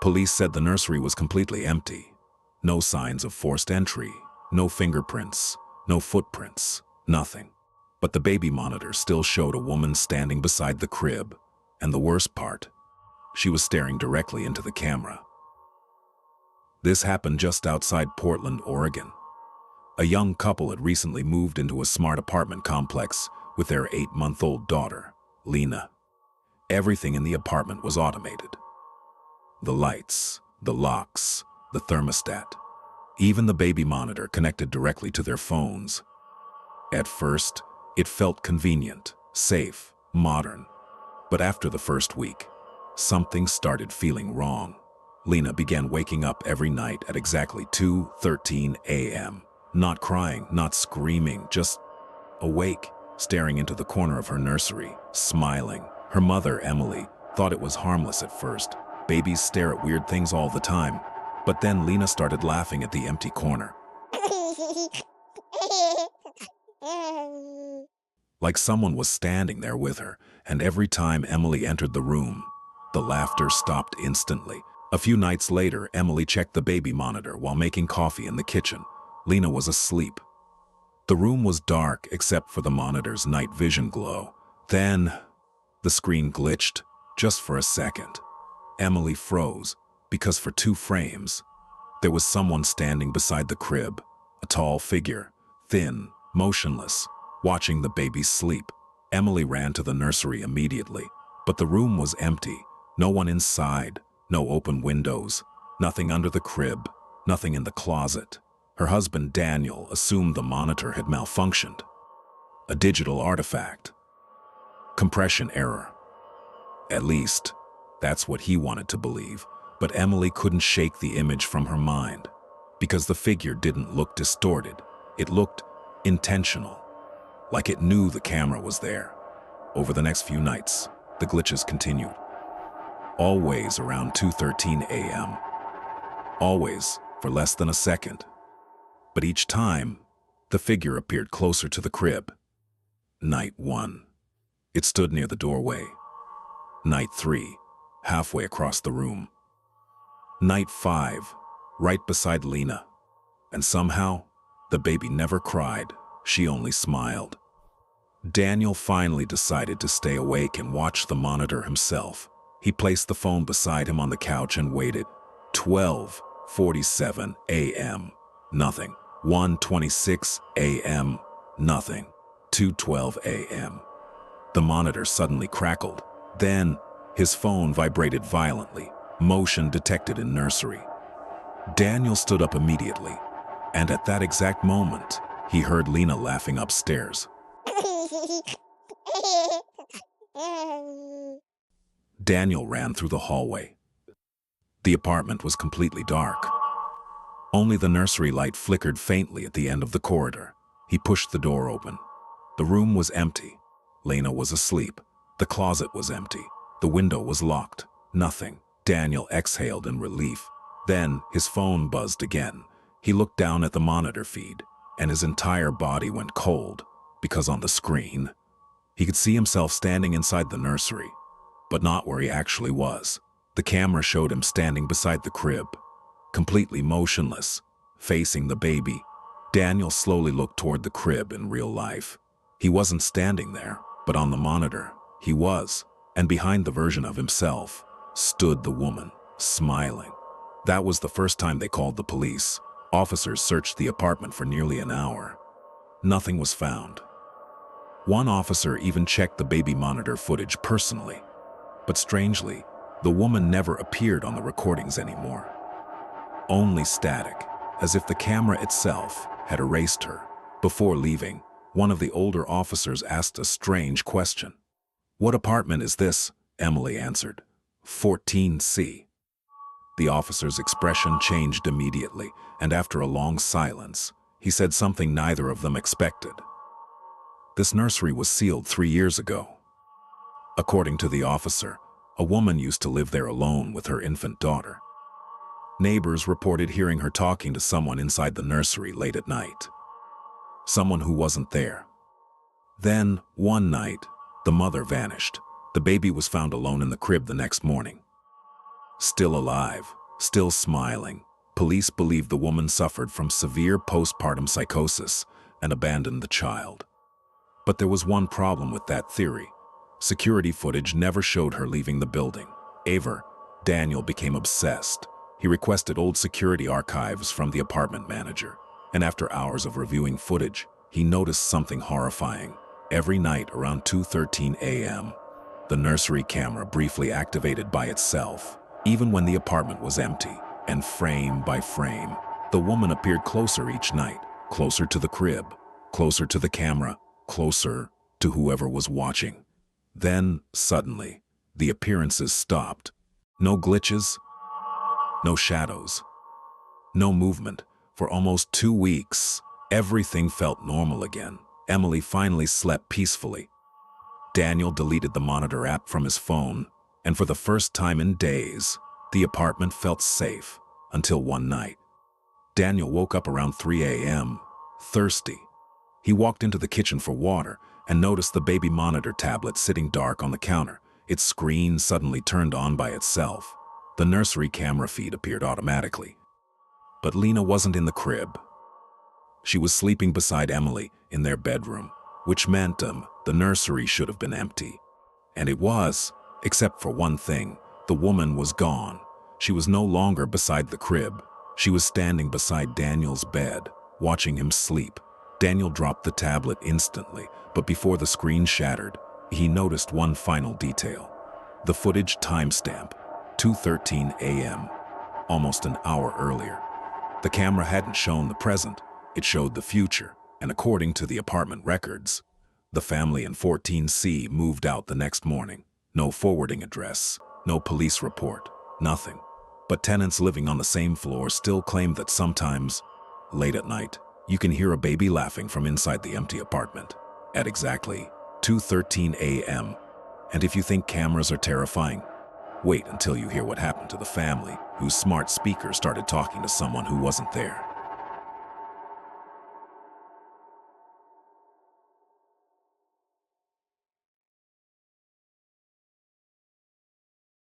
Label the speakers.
Speaker 1: Police said the nursery was completely empty. No signs of forced entry, no fingerprints, no footprints, nothing. But the baby monitor still showed a woman standing beside the crib, and the worst part, she was staring directly into the camera. This happened just outside Portland, Oregon. A young couple had recently moved into a smart apartment complex with their 8-month-old daughter, Lena. Everything in the apartment was automated. The lights, the locks, the thermostat. Even the baby monitor connected directly to their phones. At first, it felt convenient, safe, modern. But after the first week, something started feeling wrong. Lena began waking up every night at exactly 2:13 a.m. Not crying, not screaming, just awake, staring into the corner of her nursery, smiling. Her mother, Emily, thought it was harmless at first. Babies stare at weird things all the time. But then Lena started laughing at the empty corner. Like someone was standing there with her, and every time Emily entered the room, the laughter stopped instantly. A few nights later, Emily checked the baby monitor while making coffee in the kitchen. Lena was asleep. The room was dark except for the monitor's night vision glow. Then, the screen glitched, just for a second. Emily froze, because for 2 frames, there was someone standing beside the crib, a tall figure, thin, motionless, watching the baby sleep. Emily ran to the nursery immediately, but the room was empty. No one inside, no open windows, nothing under the crib, nothing in the closet. Her husband, Daniel, assumed the monitor had malfunctioned. A digital artifact. Compression error. At least, that's what he wanted to believe. But Emily couldn't shake the image from her mind, because the figure didn't look distorted. It looked intentional, like it knew the camera was there. Over the next few nights, the glitches continued. Always around 2:13 a.m. Always for less than a second. But each time, the figure appeared closer to the crib. Night 1, it stood near the doorway. Night 3, halfway across the room. Night 5, right beside Lena. And somehow, the baby never cried, she only smiled. Daniel finally decided to stay awake and watch the monitor himself. He placed the phone beside him on the couch and waited. 12:47 a.m. Nothing. 1:26 a.m. Nothing. 2:12 a.m. The monitor suddenly crackled. Then, his phone vibrated violently. Motion detected in nursery. Daniel stood up immediately, and at that exact moment, he heard Lena laughing upstairs. Daniel ran through the hallway. The apartment was completely dark. Only the nursery light flickered faintly at the end of the corridor. He pushed the door open. The room was empty. Lena was asleep. The closet was empty. The window was locked. Nothing. Daniel exhaled in relief. Then his phone buzzed again. He looked down at the monitor feed, and his entire body went cold, because on the screen, he could see himself standing inside the nursery, but not where he actually was. The camera showed him standing beside the crib, completely motionless, facing the baby. Daniel slowly looked toward the crib in real life. He wasn't standing there, but on the monitor, he was, and behind the version of himself, stood the woman, smiling. That was the first time they called the police. Officers searched the apartment for nearly an hour. Nothing was found. One officer even checked the baby monitor footage personally. But strangely, the woman never appeared on the recordings anymore. Only static, as if the camera itself had erased her. Before leaving, one of the older officers asked a strange question. "What apartment is this?" Emily answered. 14C. The officer's expression changed immediately, and after a long silence, he said something neither of them expected. This nursery was sealed 3 years ago. According to the officer, a woman used to live there alone with her infant daughter. Neighbors reported hearing her talking to someone inside the nursery late at night. Someone who wasn't there. Then, one night, the mother vanished. The baby was found alone in the crib the next morning. still alive, still smiling. Police believe the woman suffered from severe postpartum psychosis and abandoned the child. But there was one problem with that theory. Security footage never showed her leaving the building. Daniel became obsessed. He requested old security archives from the apartment manager, and after hours of reviewing footage, he noticed something horrifying. Every night around 2:13 a.m., the nursery camera briefly activated by itself, even when the apartment was empty, and frame by frame, the woman appeared closer each night, closer to the crib, closer to the camera, closer to whoever was watching. Then, suddenly, the appearances stopped. No glitches, no shadows, no movement. For almost 2 weeks, everything felt normal again. Emily finally slept peacefully. Daniel deleted the monitor app from his phone, and for the first time in days, the apartment felt safe, until one night. Daniel woke up around 3 a.m., thirsty. He walked into the kitchen for water and noticed the baby monitor tablet sitting dark on the counter. Its screen suddenly turned on by itself. The nursery camera feed appeared automatically. But Lena wasn't in the crib. She was sleeping beside Emily in their bedroom, which meant the nursery should have been empty. And it was, except for one thing. The woman was gone. She was no longer beside the crib. She was standing beside Daniel's bed, watching him sleep. Daniel dropped the tablet instantly, but before the screen shattered, he noticed one final detail. The footage timestamp, 2:13 a.m., almost an hour earlier. The camera hadn't shown the present, it showed the future, and according to the apartment records, the family in 14C moved out the next morning. No forwarding address, no police report, nothing. But tenants living on the same floor still claim that sometimes, late at night, you can hear a baby laughing from inside the empty apartment at exactly 2:13 a.m. And if you think cameras are terrifying, wait until you hear what happened to the family whose smart speaker started talking to someone who wasn't there.